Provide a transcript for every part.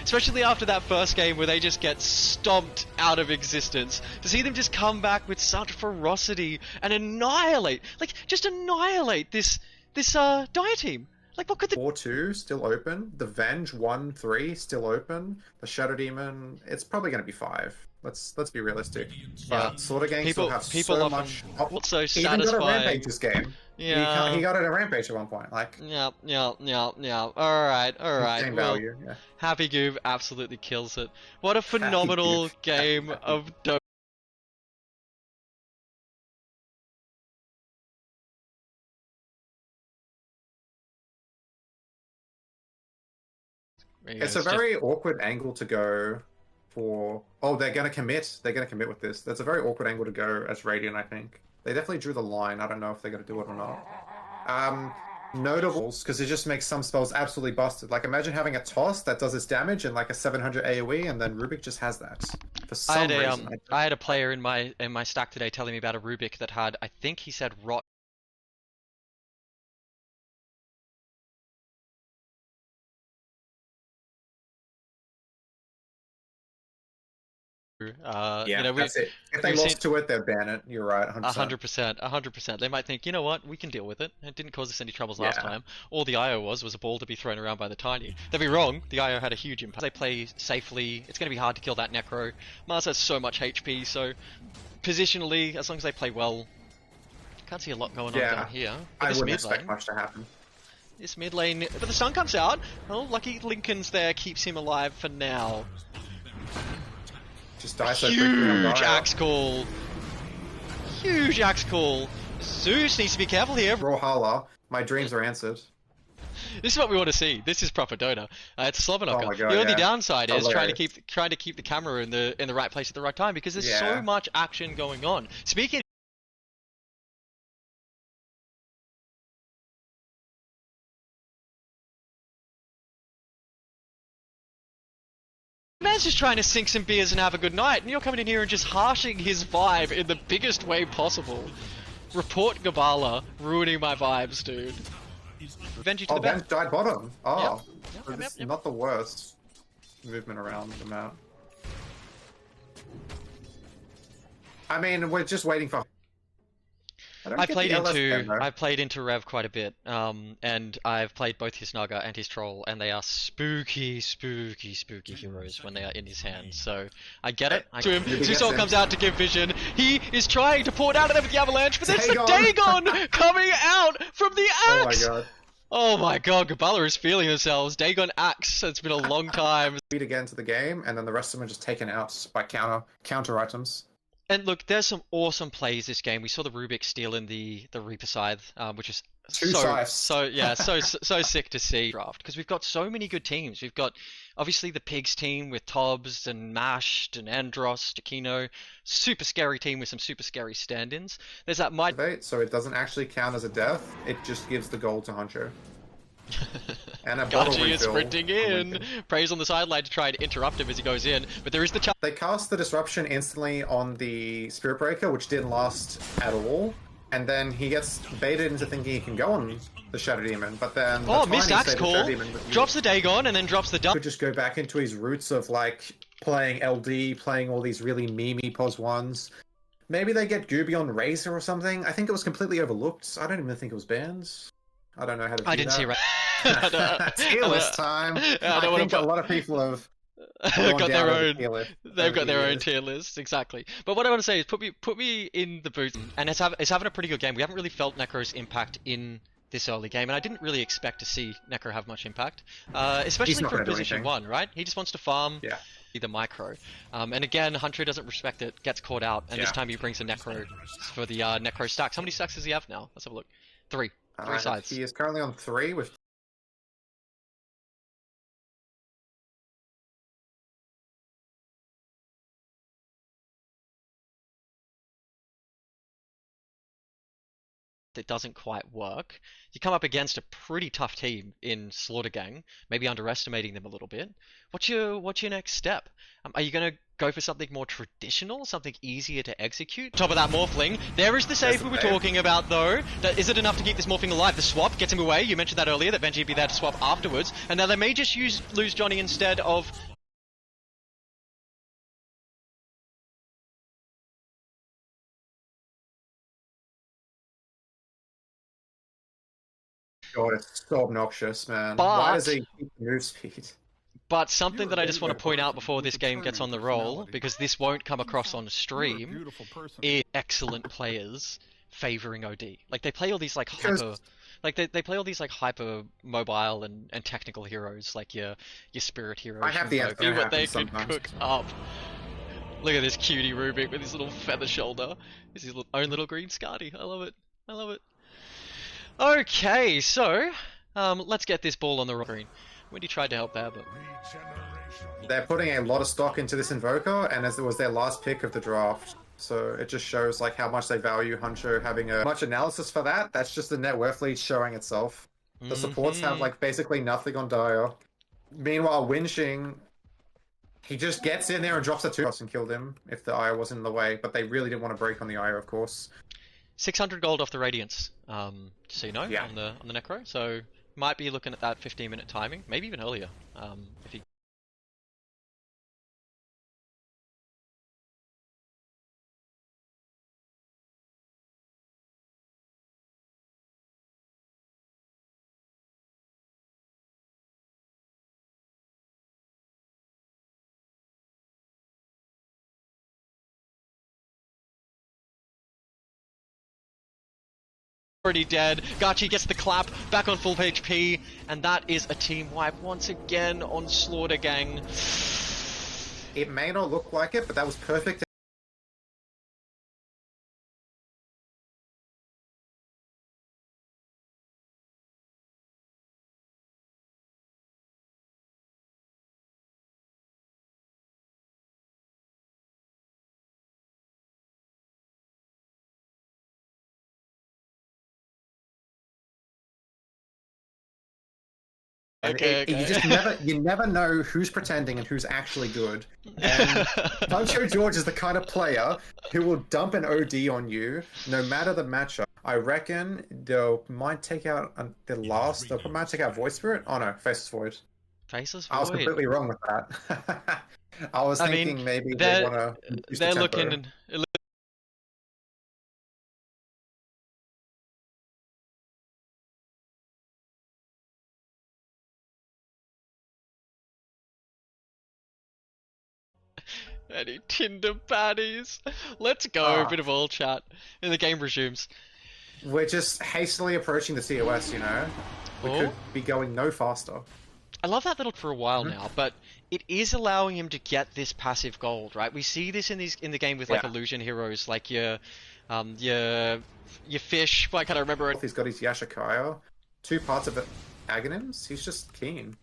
especially after that first game where they just get stomped out of existence. To see them just come back with such ferocity and annihilate, just annihilate this Dire team. Like, what could the 4-2 still open? The Venge 1-3 still open? The Shadow Demon, it's probably going to be 5. Let's be realistic. Yeah. Slaughter Gang still have people so often much. also He even got a satisfying. Rampage this game. Yeah. He got it a Rampage at one point. Like, Yeah. Alright. same Well, value. Yeah. Happy Goob absolutely kills it. What a phenomenal game of Dota. It's a very awkward angle to go for. Oh, they're going to commit. They're going to commit with this. That's a very awkward angle to go as Radiant, I think. They definitely drew the line. I don't know if they're going to do it or not. Notables, because it just makes some spells absolutely busted. Like, imagine having a toss that does its damage and like a 700 AoE, and then Rubik just has that. For some reason. I had a player in my stack today telling me about a Rubik that had, I think he said rot. Yeah, that's it. If they lost to it, they'd ban it. You're right, 100%. 100%. They might think, you know what, we can deal with it. It didn't cause us any troubles last time. All the IO was a ball to be thrown around by the Tiny. Don't be wrong, the IO had a huge impact. They play safely. It's going to be hard to kill that Necro. Mars has so much HP, so positionally, as long as they play well, can't see a lot going on down here. But I wouldn't expect much to happen. This mid lane, but the sun comes out. Oh, lucky Lincoln's there, keeps him alive for now. Just die so huge axe call. Huge axe call. Zeus needs to be careful here. Brawlhalla, my dreams are answered. This is what we want to see. This is proper Dota. It's Slobberknocker. Oh my God, the only downside is hilarious. trying to keep the camera in the right place at the right time because there's so much action going on. Speaking. Man's just trying to sink some beers and have a good night, and you're coming in here and just harshing his vibe in the biggest way possible. Report Gabala, ruining my vibes, dude. Venji to the back. Died bottom. Oh, yep. Not the worst movement around the map. I mean, we're just waiting for. I played into Rev quite a bit, and I've played both his Naga and his Troll, and they are spooky heroes when they are in his hands. So I get it. Zusol comes out to give vision. He is trying to pour it out of them with the avalanche, but there's the Dagon coming out from the axe. Oh my God. Oh my God, Gabala is feeling themselves. Dagon axe. It's been a long time. Beat again to the game, and then the rest of them are just taken out by counter items. And look, there's some awesome plays this game. We saw the Rubik steal in the Reaper Scythe, which is so sick to see draft because we've got so many good teams. We've got obviously the Pigs team with Tobbs and Mashed and Andros, Takino, super scary team with some super scary stand-ins. There's that so it doesn't actually count as a death. It just gives the gold to Huncho. And a Gachi is sprinting in. Prays on the sideline to try and interrupt him as he goes in, but there is the chance. They cast the disruption instantly on the Spirit Breaker, which didn't last at all. And then he gets baited into thinking he can go on the Shadow Demon, but then missed axe call, drops the Dagon and then drops the could just go back into his roots of like playing LD, playing all these really memey pos ones. Maybe they get Gooby on Razor or something. I think it was completely overlooked. I don't even think it was banned. I don't know how to do that. I didn't see right. Tier list time. I think a lot of people have got their own. They've got their own tier list, exactly. But what I want to say is put me in the boots, and it's having a pretty good game. We haven't really felt Necro's impact in this early game, and I didn't really expect to see Necro have much impact, especially from position 1, right? He just wants to farm. The micro, and again, Hunter doesn't respect it, gets caught out, and this time he brings a Necro for the Necro stacks. How many stacks does he have now? Let's have a look. 3 sides. He is currently on 3 with. It doesn't quite work. You come up against a pretty tough team in Slaughter Gang, maybe underestimating them a little bit. What's your next step? Are you gonna go for something more traditional, something easier to execute. Top of that morphling, there is the save we were save. talking about though. Is it enough to keep this morphling alive? The swap gets him away. You mentioned that earlier, that Benji would be there to swap afterwards. And now they may just lose Johnny instead of... God, it's so obnoxious, man. Why does But... he keep move speed? But something that I just want to point out before this game gets on the roll, because this won't come across on stream, is excellent players favoring OD. Like they play all these like hyper, like they play all these like hyper mobile and technical heroes, like your spirit heroes. I have the from answer. Dota, what they Sometimes. could cook up. Look at this cutie Rubik with his little feather shoulder. This is his own little green Scardy. I love it. I love it. Okay, so let's get this ball on the green. Wendy tried to help there, but They're putting a lot of stock into this Invoker, and as it was their last pick of the draft. So it just shows like how much they value Huncho having a much analysis for that. That's just the net worth lead showing itself. The supports have like basically nothing on Dire. Meanwhile, Winching, he just gets in there and drops a 2 and killed him if the Ire wasn't in the way. But they really didn't want to break on the Ire, of course. 600 gold off the Radiance, so you know, Yeah. on the Necro. So might be looking at that 15-minute timing, maybe even earlier. If he already dead. Gachi gets the clap, back on full HP, and that is a team wipe once again on Slaughter Gang. It may not look like it, but that was perfect. And Okay. you just you never know who's pretending and who's actually good. And Pancho George is the kind of player who will dump an OD on you no matter the matchup. I reckon they might take out the last. They might take out Void Spirit. Oh no, Faceless Void. Faceless I was Void. completely wrong with that. I was thinking maybe they want to. They're looking. Any Tinder baddies? Let's go. Bit of all chat. And the game resumes. We're just hastily approaching the COS, you know? We could be going no faster. I love that little for a while now, but it is allowing him to get this passive gold, right? We see this in the game with like illusion heroes, like your fish. Why can't I remember it? He's got his Yashikaya, 2 parts of it Aghanims. He's just keen.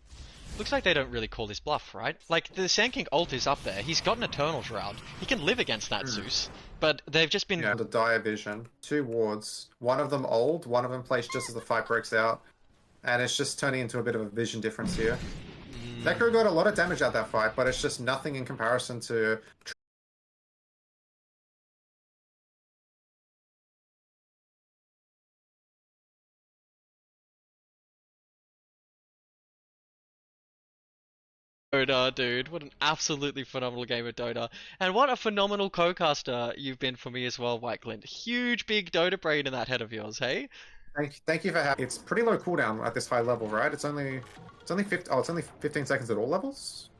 Looks like they don't really call this bluff, right? Like, the Sand King ult is up there. He's got an Eternal Shroud. He can live against that Zeus. But they've just been... Yeah, the Dire Vision. 2 wards. One of them old, one of them placed just as the fight breaks out. And it's just turning into a bit of a vision difference here. Necro got a lot of damage out that fight, but it's just nothing in comparison to... Dota, dude. What an absolutely phenomenal game of Dota. And what a phenomenal co-caster you've been for me as well, White Glint. Huge, big Dota brain in that head of yours, hey? Thank you for having... It's pretty low cooldown at this high level, right? It's only 15 seconds at all levels?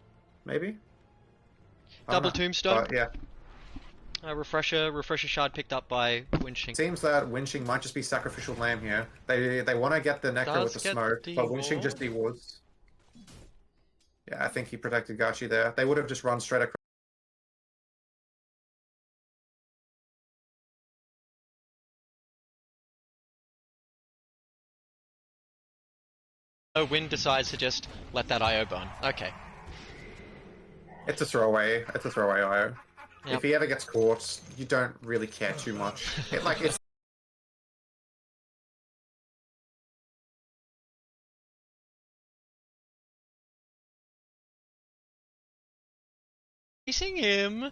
Maybe? Double Tombstone. Yeah. Refresher shard picked up by Winching. Seems that Winching might just be sacrificial lamb here. They want to get the Necro with the smoke, but Winching just dewards. Yeah, I think he protected Gachi there. They would have just run straight across. Oh, Win decides to just let that IO burn. Okay. It's a throwaway. It's a throwaway IO. Yep. If he ever gets caught, you don't really care too much. It's Chasing him.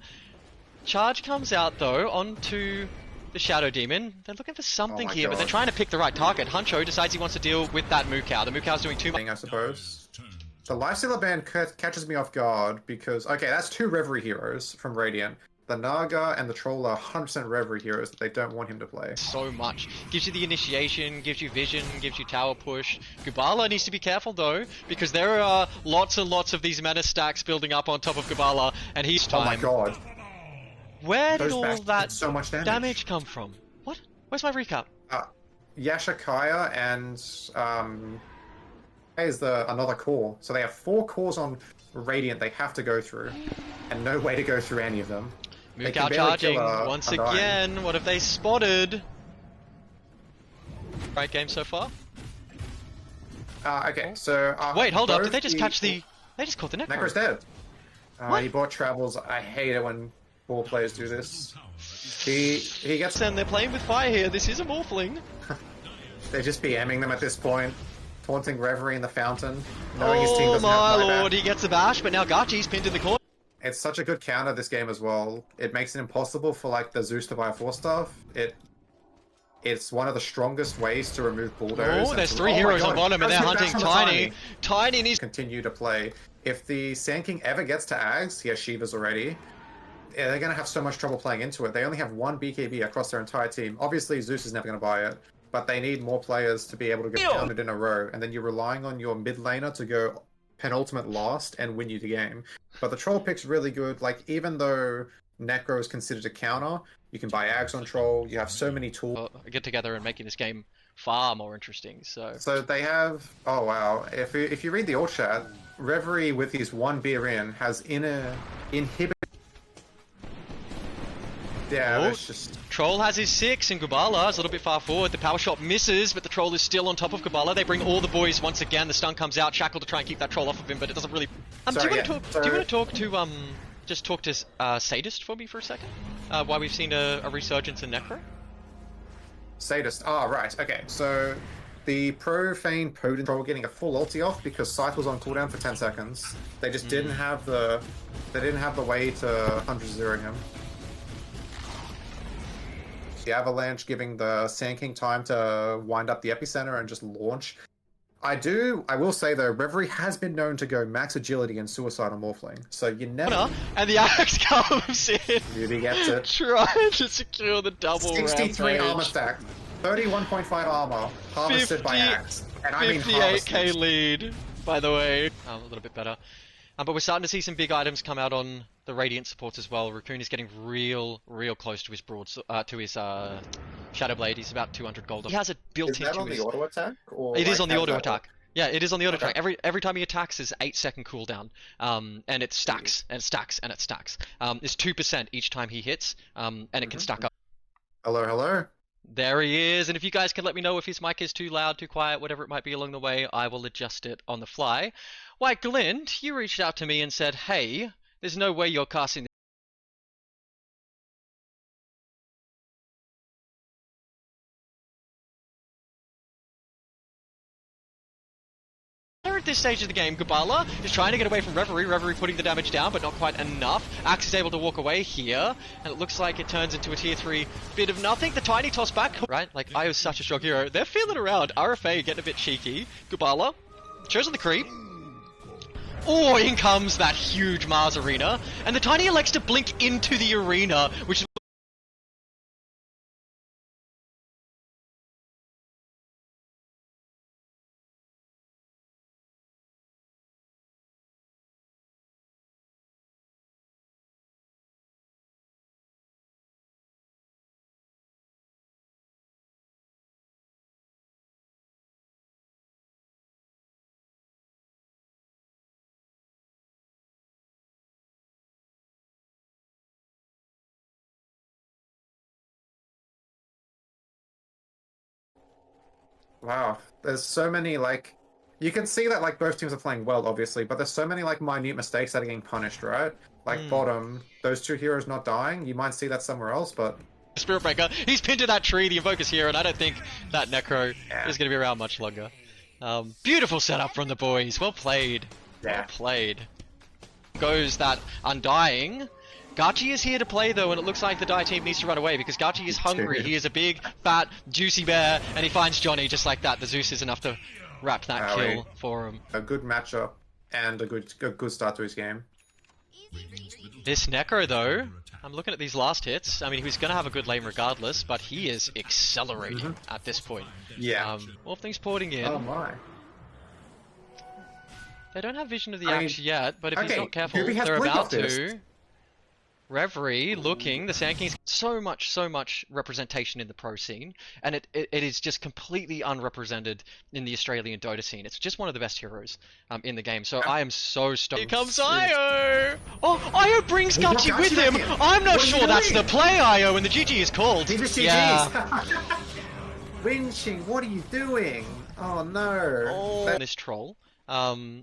Charge comes out though onto the Shadow Demon. They're looking for something here, but they're trying to pick the right target. Huncho decides he wants to deal with that Mukau. The Mukau's doing too much. I suppose. The Lifestealer ban catches me off guard because, okay, that's 2 Reverie heroes from Radiant. The Naga and the Troll are 100% Reverie heroes that they don't want him to play. So much. Gives you the initiation, gives you vision, gives you tower push. Gubala needs to be careful though, because there are lots and lots of these mana stacks building up on top of Gubala, and he's time. Oh my god. Where did all that so much damage come from? What? Where's my recap? Yashakaya and is another core. So they have 4 cores on Radiant they have to go through, and no way to go through any of them. Mukau charging once again. What have they spotted? Right game so far. Okay, so wait, hold up. Did they just catch the? They just caught the Necro. Necro's dead. He bought travels. I hate it when ball players do this. He gets. And they're playing with fire here. This is a Morphling. They're just BMing them at this point, taunting Reverie in the fountain, knowing his team doesn't have my buyback. lord, he gets the bash, but now Gachi's pinned in the corner. It's such a good counter this game as well. It makes it impossible for like the Zeus to buy 4 stuff. It's one of the strongest ways to remove bulldozers. Oh, there's 3 heroes on bottom and they're hunting Tiny. Tiny needs to continue to play. If the Sand King ever gets to Ags, he has Shivas already. Yeah, they're going to have so much trouble playing into it. They only have 1 BKB across their entire team. Obviously, Zeus is never going to buy it, but they need more players to be able to get pounded in a row. And then you're relying on your mid laner to go penultimate last and win you the game. But the Troll pick's really good. Like, even though Necro is considered a counter, you can buy Ags on Troll. You have so many tools. Get together and making this game far more interesting. So they have. Oh wow! If you read the alt chat, Reverie with his 1 beer in has inhibit. Yeah, it's just... Troll has his 6 and Gubala is a little bit far forward. The power shot misses, but the Troll is still on top of Gubala. They bring all the boys once again. The stun comes out. Shackle to try and keep that Troll off of him, but it doesn't really... do you want to talk to just talk to Sadist for me for a second? Why we've seen a resurgence in Necro? Sadist. Oh, right. Okay, so the Profane Potent Troll getting a full ulti off because Scythe was on cooldown for 10 seconds. They just didn't have the... They didn't have the way to 100-0 him. The Avalanche giving the Sand King time to wind up the epicenter and just launch. I will say though, Reverie has been known to go max agility and suicide on Morphling, so you never... And the axe comes in! Ruby gets it. Trying to secure the double 63 rampage. armor stack, 31.5 armor, harvested by axe. And I mean 58k lead, by the way. A little bit better. But we're starting to see some big items come out on the Radiant supports as well. Raccoon is getting real close to his Shadow Blade. He's about 200 gold. He has it built into his... Is that on the auto attack? Or it is on the auto attack. Yeah, it is on the auto attack. Every time he attacks, is 8-second cooldown. And it stacks, and it stacks, and it stacks. It's 2% each time he hits, and it can stack up. Hello? There he is, and if you guys can let me know if his mic is too loud, too quiet, whatever it might be along the way, I will adjust it on the fly. Why, Glint, you reached out to me and said, hey, there's no way you're casting at this stage of the game. Gubala is trying to get away from Reverie. Reverie putting the damage down, but not quite enough. Axe is able to walk away here, and it looks like it turns into a tier 3 bit of nothing. The tiny toss back, right? Like, I was such a strong hero. They're feeling around. RFA getting a bit cheeky. Gubala chosen the creep. Oh, in comes that huge Mars arena, and the tiny elects to blink into the arena, which is... Wow, there's so many, like... You can see that, like, both teams are playing well, obviously, but there's so many, like, minute mistakes that are getting punished, right? Like, bottom, those 2 heroes not dying, you might see that somewhere else, but... Spirit Breaker, he's pinned to that tree, the Invoker's here, and I don't think that Necro is going to be around much longer. Beautiful setup from the boys, well played. Yeah. Well played. goes that Undying. Gachi is here to play though, and it looks like the Dai team needs to run away because Gachi is hungry. He is a big, fat, juicy bear, and he finds Johnny just like that. The Zeus is enough to wrap that kill for him. A good matchup and a good start to his game. This Necro though, I'm looking at these last hits. I mean, he was going to have a good lane regardless, but he is accelerating at this point. Yeah. All things porting in. Oh my. They don't have vision of the axe yet, but if he's not careful, Ruby has they're blink about off this. to. Reverie looking, the Sand King's so much representation in the pro scene, and it is just completely unrepresented in the Australian Dota scene. It's just one of the best heroes in the game, so I am so stoked. Here comes Io! Oh, Io brings Gachi with him! I'm not sure that's the play, Io, and the GG is called. He's just GG's. Yeah. Winching, what are you doing? Oh no. Oh, this troll.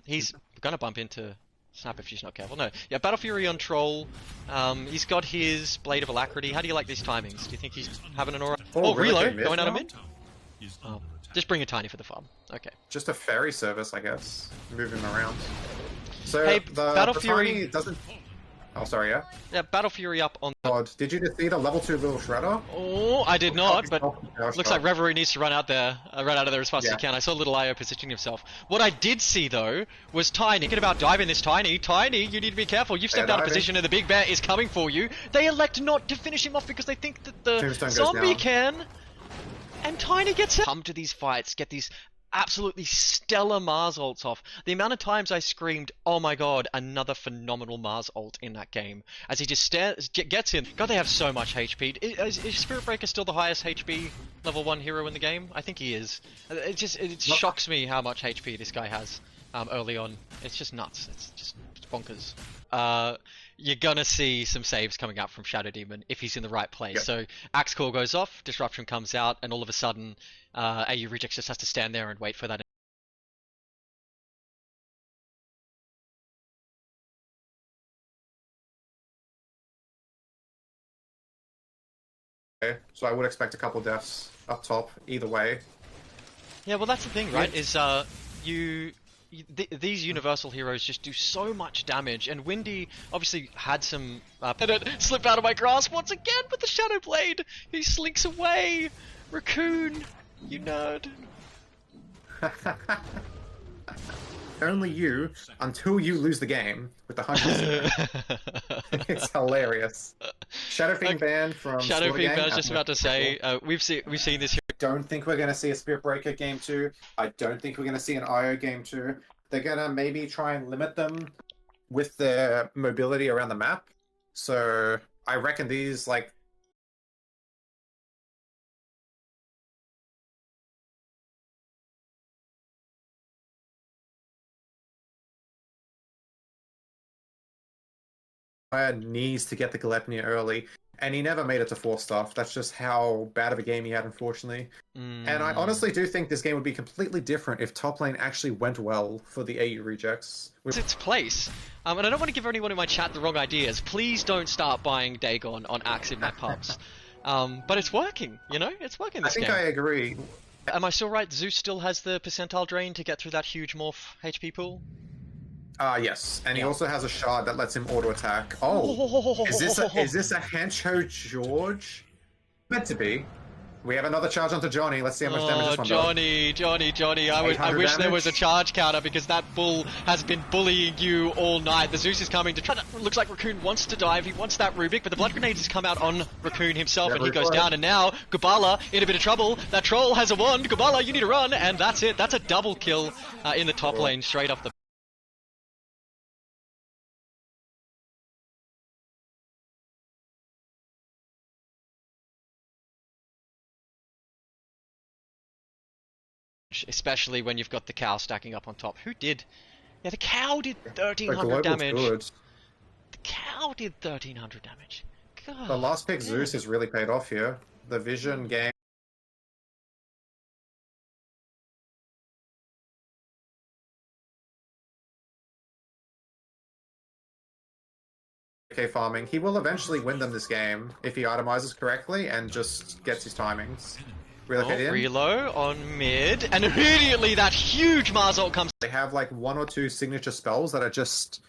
He's gonna bump into Snap if she's not careful. No, yeah, Battle Fury on Troll. He's got his Blade of Alacrity. How do you like these timings? Do you think he's having an aura? Oh, reload, going out of mid? Oh, just bring a Tiny for the farm. Okay. Just a ferry service, I guess. Move him around. So hey, the Battle Fury Tiny doesn't... Oh, sorry, yeah? Yeah, Battle Fury up on... God, did you just see the level 2 little shredder? Oh, I did not, but looks like Reverie needs to run out there, run out of there as fast as he can. I saw little Io positioning himself. What I did see, though, was Tiny. Thinking about diving this Tiny. Tiny, you need to be careful. You've stepped out of position and the big bear is coming for you. They elect not to finish him off because they think that the zombie can. And Tiny gets it. Come to these fights, get these absolutely stellar Mars ults off. The amount of times I screamed, oh my god, another phenomenal Mars ult in that game. As he just gets in. God, they have so much HP. Is Spirit Breaker still the highest HP level 1 hero in the game? I think he is. It shocks me how much HP this guy has early on. It's just nuts. It's bonkers. You're gonna see some saves coming out from Shadow Demon if he's in the right place. Yep. So Axe Core goes off, Disruption comes out, and all of a sudden AU Rejects just has to stand there and wait for that. Okay, so I would expect a couple deaths up top either way. Yeah, well that's the thing, right? Is these universal heroes just do so much damage, and Windy obviously had some slip out of my grasp once again with the Shadow Blade. He slinks away. Raccoon, you nerd. Only you until you lose the game with the 100. It's hilarious. Shadow Fiend ban from Shadow Fiend ban. I was just about to say we've seen this here. I don't think we're going to see a Spirit Breaker game 2. I don't think we're going to see an IO game 2. They're going to maybe try and limit them with their mobility around the map. So I reckon these like needs to get the Galepnia early, and he never made it to 4-star. That's just how bad of a game he had, unfortunately. And I honestly do think this game would be completely different if top lane actually went well for the AU Rejects. It's its place. And I don't want to give anyone in my chat the wrong ideas. Please don't start buying Dagon on Axe in my pubs. But it's working, you know? It's working this game. I agree. Am I still right? Zeus still has the percentile drain to get through that huge morph HP pool? Yes, and he also has a shard that lets him auto attack. Oh, is this a Hancho George? Meant to be. We have another charge onto Johnny. Let's see how much damage this one does. Johnny. I wish there was a charge counter because that bull has been bullying you all night. The Zeus is coming to try to... Looks like Raccoon wants to dive. He wants that Rubik, but the blood grenades has come out on Raccoon himself, and he goes down. And now Gubala in a bit of trouble. That troll has a wand. Gubala, you need to run, and that's it. That's a double kill in the top lane straight off the... Especially when you've got the cow stacking up on top. Who did? Yeah, the cow did 1300 damage. Good. The cow did 1300 damage. God. The last pick Zeus has really paid off here. The vision game. Okay, farming. He will eventually win them this game if he itemizes correctly and just gets his timings. Relo on mid, and immediately that huge Mars ult comes. They have like 1 or 2 signature spells that are just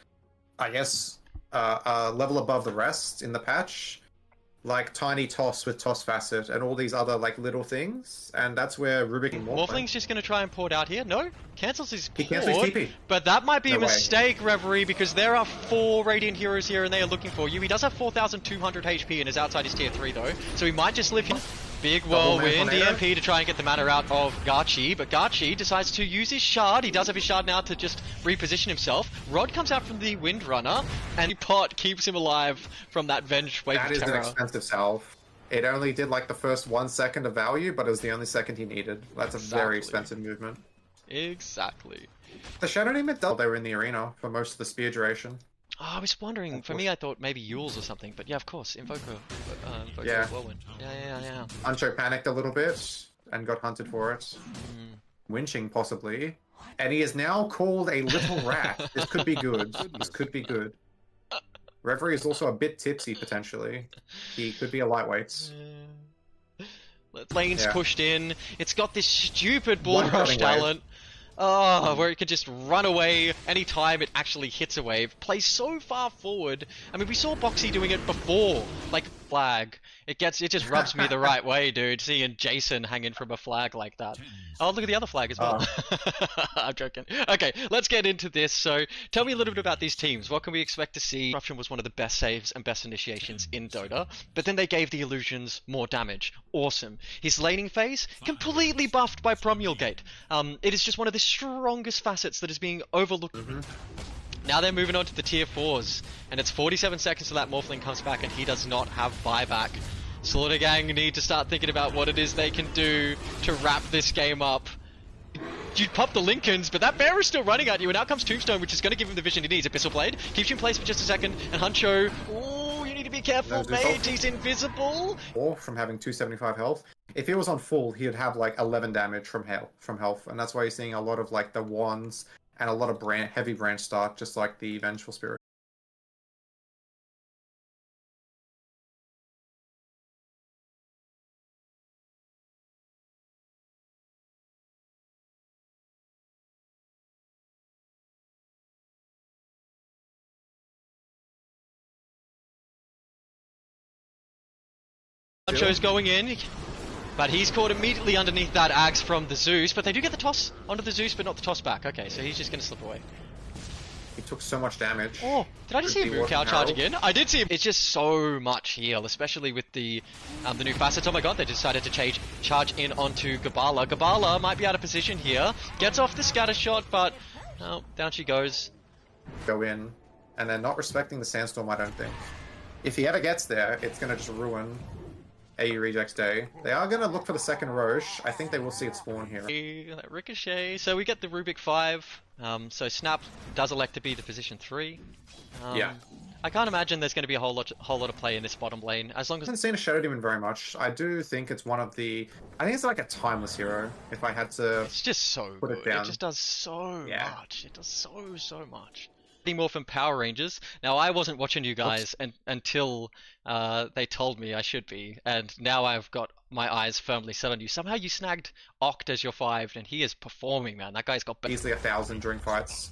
I guess, a level above the rest in the patch. Like Tiny Toss with Toss Facet and all these other like little things. And that's where Rubik and Morphling's just going to try and port out here. No, cancels his He cancels his port, TP. but that might be No a way. mistake, Reverie, because there are 4 Radiant heroes here and they are looking for you. He does have 4,200 HP and is outside his tier 3 though, so he might just live here. Big whirlwind, EMP to try and get the mana out of Gachi, but Gachi decides to use his shard. He does have his shard now to just reposition himself. Rod comes out from the Windrunner, and Pot keeps him alive from that Venge Wave That of is an Terror. expensive salve. It only did like the first 1 second of value, but it was the only second he needed. That's a very expensive movement. Exactly. The Shadow Demon, they were in the arena for most of the spear duration. Oh, I was wondering, for me I thought maybe Yules or something, but yeah, of course, Invoker Yeah. Whirlwind. Yeah. Ancho panicked a little bit and got hunted for it. Winching, possibly. And he is now called a little rat. This could be good. This could be good. Reverie is also a bit tipsy, potentially. He could be a lightweight. Lane's Yeah. pushed in. It's got this stupid Bull One Rush running talent. Oh, where it can just run away anytime it actually hits a wave. Plays so far forward. I mean, we saw Boxy doing it before. Like, flag. It just rubs me the right way, dude. Seeing Jason hanging from a flag like that. Oh, look at the other flag as well. I'm joking. Okay, let's get into this. So, tell me a little bit about these teams. What can we expect to see? Disruption was one of the best saves and best initiations in Dota, but then they gave the illusions more damage. Awesome. His laning phase, completely buffed by Promulgate. It is just one of the strongest facets that is being overlooked. Now they're moving on to the tier 4s, and it's 47 seconds till that Morphling comes back, and he does not have buyback. Slaughter Gang need to start thinking about what it is they can do to wrap this game up. You'd pop the Lincolns, but that bear is still running at you, and out comes Tombstone, which is going to give him the vision he needs. Abyssal Blade keeps you in place for just a second, and Huncho, ooh, you need to be careful, mate, he's invisible. Or from having 275 health. If he was on full, he'd have like 11 damage from health, and that's why you're seeing a lot of like the wands and a lot of heavy branch start, just like the Vengeful Spirit. Huncho's going in, but he's caught immediately underneath that axe from the Zeus, but they do get the toss onto the Zeus, but not the toss back. Okay, so he's just going to slip away. He took so much damage. Oh, did I just see a Moon Cow charge again? I did see him. It's just so much heal, especially with the new facets. Oh my god, they decided to charge in onto Gabala. Gabala might be out of position here. Gets off the scatter shot, but oh, down she goes. Go in, and they're not respecting the Sandstorm, I don't think. If he ever gets there, it's going to just ruin AU Reject's day. They are going to look for the second Roche. I think they will see it spawn here. Ricochet. So we get the Rubik 5. So Snap does elect to be the position 3. Yeah. I can't imagine there's going to be a whole lot of play in this bottom lane, as long as... I haven't seen a Shadow Demon very much. I do think it's one of the... I think it's like a timeless hero, if I had to... It's just so put good. it down. It just does so much. It does so much. More from Power Rangers. Now, I wasn't watching you guys until they told me I should be, and now I've got my eyes firmly set on you. Somehow you snagged Oct as your 5, and he is performing, man. That guy's got... easily 1,000 during fights.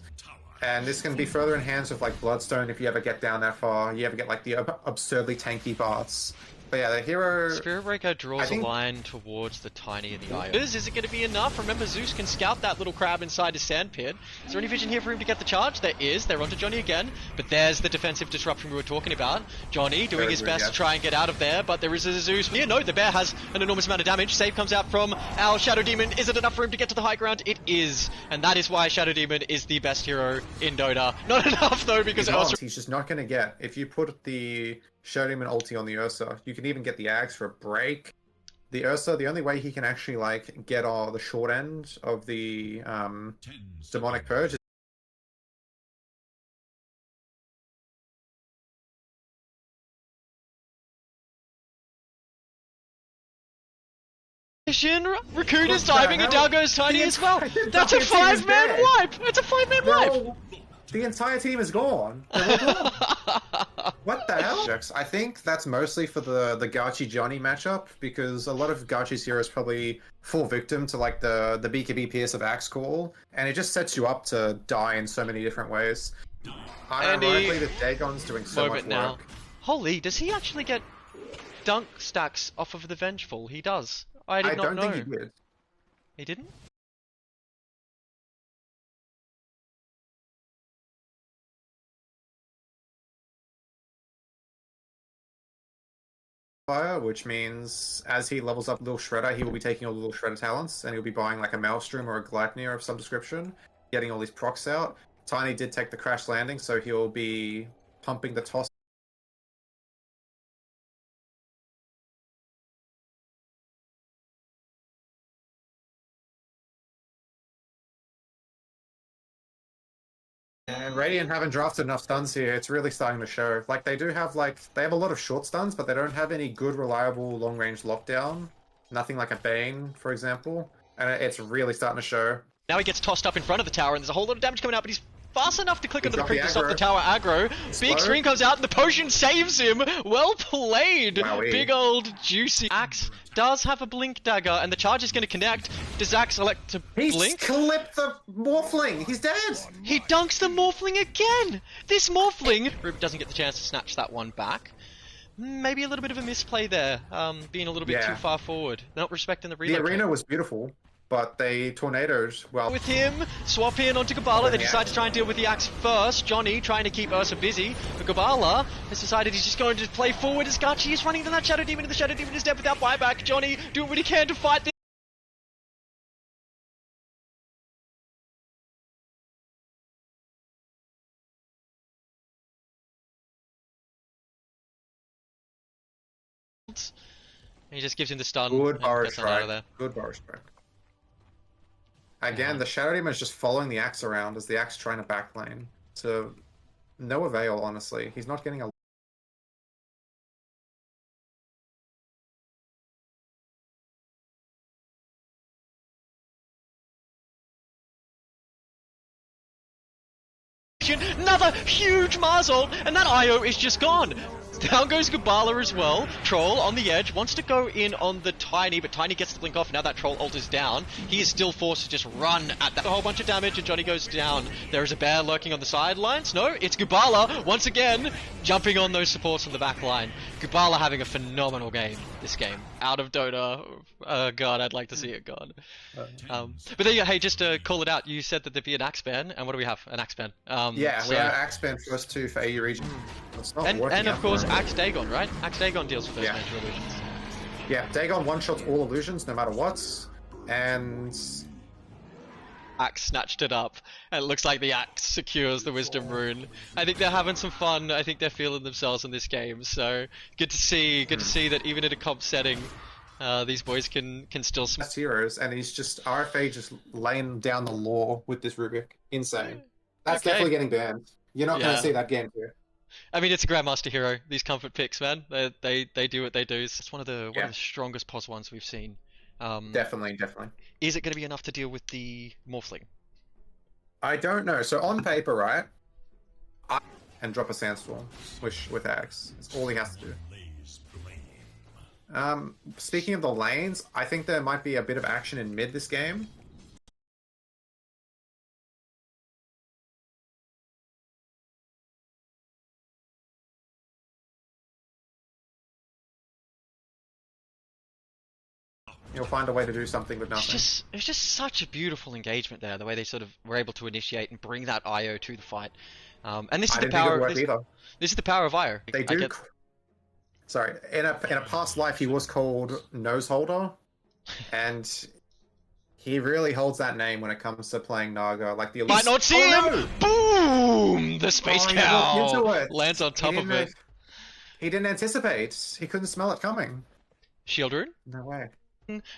And this can be further enhanced with like Bloodstone if you ever get down that far. You ever get like the absurdly tanky parts. But yeah, the hero... Spirit Breaker draws a line towards the Tiny and the Io. Is it going to be enough? Remember, Zeus can scout that little crab inside his sand pit. Is there any vision here for him to get the charge? There is. They're onto Johnny again. But there's the defensive disruption we were talking about. Johnny doing his best to try and get out of there, but there is a Zeus here. No, the bear has an enormous amount of damage. Save comes out from our Shadow Demon. Is it enough for him to get to the high ground? It is. And that is why Shadow Demon is the best hero in Dota. Not enough, though, because... He's just not going to get... If you put the Shadow Demon ulti on the Ursa, you can even get the Ags for a break. The Ursa, the only way he can actually like get the short end of the demonic purge is Rakuda's diving and down goes Tiny as well. That's a 5-man wipe! It's a 5-man wipe! The entire team is gone. They're all gone. What the hell? I think that's mostly for the Gachi Johnny matchup, because a lot of Gachi's heroes probably fall victim to like the BKB Pierce of Axe Call, and it just sets you up to die in so many different ways. Unironically, the Dagon's doing so much moment now. work. Holy, does he actually get dunk stacks off of the Vengeful? He does. I did I not don't know. think he did. He didn't? Fire, which means as he levels up Little Shredder, he will be taking all the Little Shredder talents, and he'll be buying like a Maelstrom or a Gleipnir of some description, getting all these procs out. Tiny did take the crash landing, so he'll be pumping the toss. And Radiant haven't drafted enough stuns here. It's really starting to show. Like they have a lot of short stuns, but they don't have any good, reliable long range lockdown. Nothing like a Bane, for example. And it's really starting to show. Now he gets tossed up in front of the tower, and there's a whole lot of damage coming out, but he's fast enough to click He's onto the got creep the to stop the aggro. tower aggro. Big stream comes out, and the potion saves him. Well played. Wowie. Big old juicy. Axe does have a blink dagger, and the charge is going to connect. Does Axe elect to He's blink? clipped the Morphling! He's dead! He dunks the Morphling again! This Morphling! Rube doesn't get the chance to snatch that one back. Maybe a little bit of a misplay there, being a little bit too far forward. Not respecting the relocate. The arena was beautiful, but they tornadoed well. With him, swap in onto Gabala. They decide to try and deal with the Axe first. Johnny trying to keep Ursa busy. But Gabala has decided he's just going to play forward as Gachi is running to that Shadow Demon, and the Shadow Demon is dead without buyback. Johnny doing what he can to fight this. He just gives him the stun. Good bar gets him out of strike. there. Good bar strike. Again, the Shadow Demon is just following the Axe around as the Axe trying to backlane. To no avail, honestly. He's not getting a Another huge Mars ult, and that IO is just gone. Down goes Gabala as well. Troll on the edge, wants to go in on the Tiny, but Tiny gets the blink off. Now that Troll ult is down. He is still forced to just run at that. A whole bunch of damage, and Johnny goes down. There is a bear lurking on the sidelines. No, it's Gabala, once again, jumping on those supports on the back line. Gabala having a phenomenal game, this game. Out of Dota. Oh god, I'd like to see it gone. But there you go. Hey, just to call it out, you said that there'd be an Axe ban, and what do we have? An Axe ban. Yeah, we have Axe ban first two for AU region. It's not working and of out course for him. Axe Dagon, right? Axe Dagon deals with those major illusions. Yeah, Dagon one-shots all illusions, no matter what. And Axe snatched it up, and it looks like the Axe secures the Wisdom Rune. I think they're having some fun. I think they're feeling themselves in this game. So good to see. Good to see that even in a comp setting, these boys can still. best heroes, and he's just RFA just laying down the law with this Rubik. Insane. That's definitely getting banned. You're not going to see that game here. I mean, it's a Grandmaster hero. These comfort picks, man. They do what they do. It's one of the strongest pos ones we've seen. Definitely. Is it going to be enough to deal with the Morphling? I don't know. So on paper, right? And drop a Sandstorm with Axe. That's all he has to do. Speaking of the lanes, I think there might be a bit of action in mid this game. You'll find a way to do something with nothing. It was just such a beautiful engagement there, the way they sort of were able to initiate and bring that IO to the fight. And this is the power. This is the power of IO. They do. Sorry, in a past life, he was called Noseholder, and he really holds that name when it comes to playing Naga. Like the might not see him. Boom! The space cow lands on top of it. He didn't anticipate. He couldn't smell it coming. Shield rune? No way.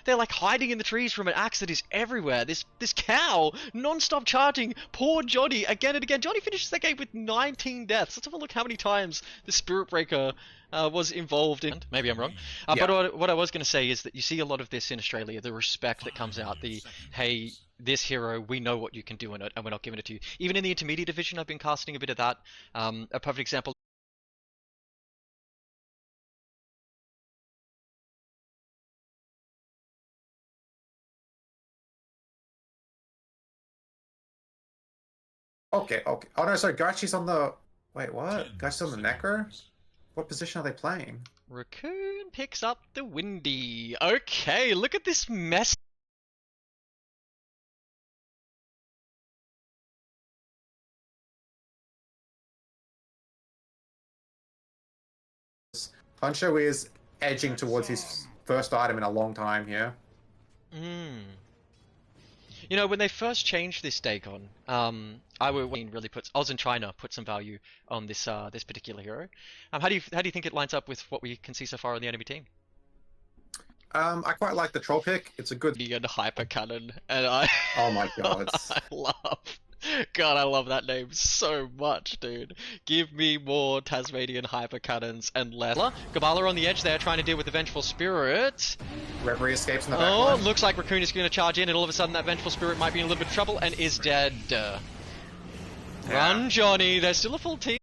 They're like hiding in the trees from an Axe that is everywhere. This cow non-stop charging. Poor Johnny again and again. Johnny finishes that game with 19 deaths. Let's have a look how many times the Spirit Breaker was involved in. Maybe I'm wrong. But what I was going to say is that you see a lot of this in Australia. The respect that comes out. The hey, this hero, we know what you can do in it, and we're not giving it to you. Even in the intermediate division, I've been casting a bit of that. A perfect example. Okay, okay. Oh no, sorry, Gachi's on the... Wait, what? Gachi's on the Necro? What position are they playing? Raccoon picks up the Windy. Okay, look at this mess. Honcho is edging towards his first item in a long time here. Mm. You know, when they first changed this Dagon, I really puts Oz and China put some value on this particular hero. How do you think it lines up with what we can see so far on the enemy team? I quite like the troll pick. It's a good... And hyper cannon, and I Oh my god. I love that name so much, dude. Give me more Tasmanian hyper cannons and less. Gabala on the edge there, trying to deal with the Vengeful Spirit. Reverie escapes in the back Oh, line. looks like Raccoon is going to charge in, and all of a sudden that Vengeful Spirit might be in a little bit of trouble and is dead. Run, Johnny. There's still a full team.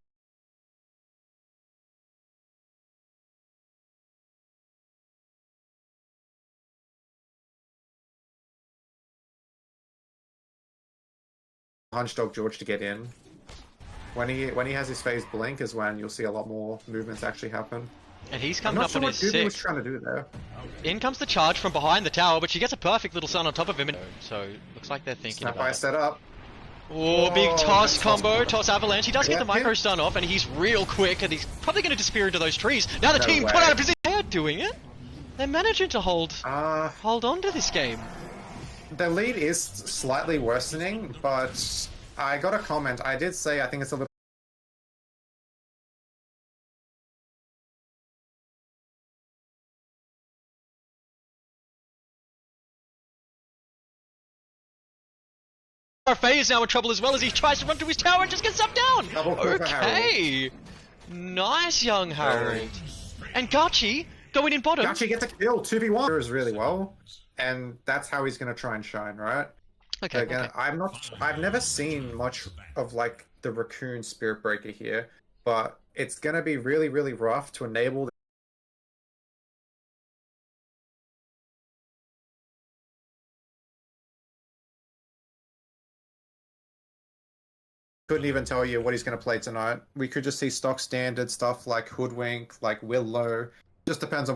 Hunchdog George to get in. When he has his phase blink is when you'll see a lot more movements actually happen. And he's I'm coming not up sure on what his Doobie was 6. trying to do there. In comes the charge from behind the tower, but she gets a perfect little stun on top of him. So looks like they're thinking Snap about eye it. set up. Oh, big toss good combo, toss. toss avalanche. He does get the Yeah. micro stun off, and he's real quick, and he's probably going to disappear into those trees. Now the No team way. put out of position. They're doing it. They're managing to hold on to this game. The lead is slightly worsening, but I got a comment. I did say I think it's a little... Faye is now in trouble as well as he tries to run to his tower and just gets up down. Double kill for Okay, nice young Harold. And Gachi going in bottom. Gachi gets a kill. 2v1 is really well, and that's how he's going to try and shine, right? Okay, Again, okay. I've never seen much of like the Raccoon Spirit Breaker here, but it's going to be really, really rough to enable. Couldn't even tell you what he's going to play tonight. We could just see stock standard stuff like Hoodwink, like Willow. Just depends on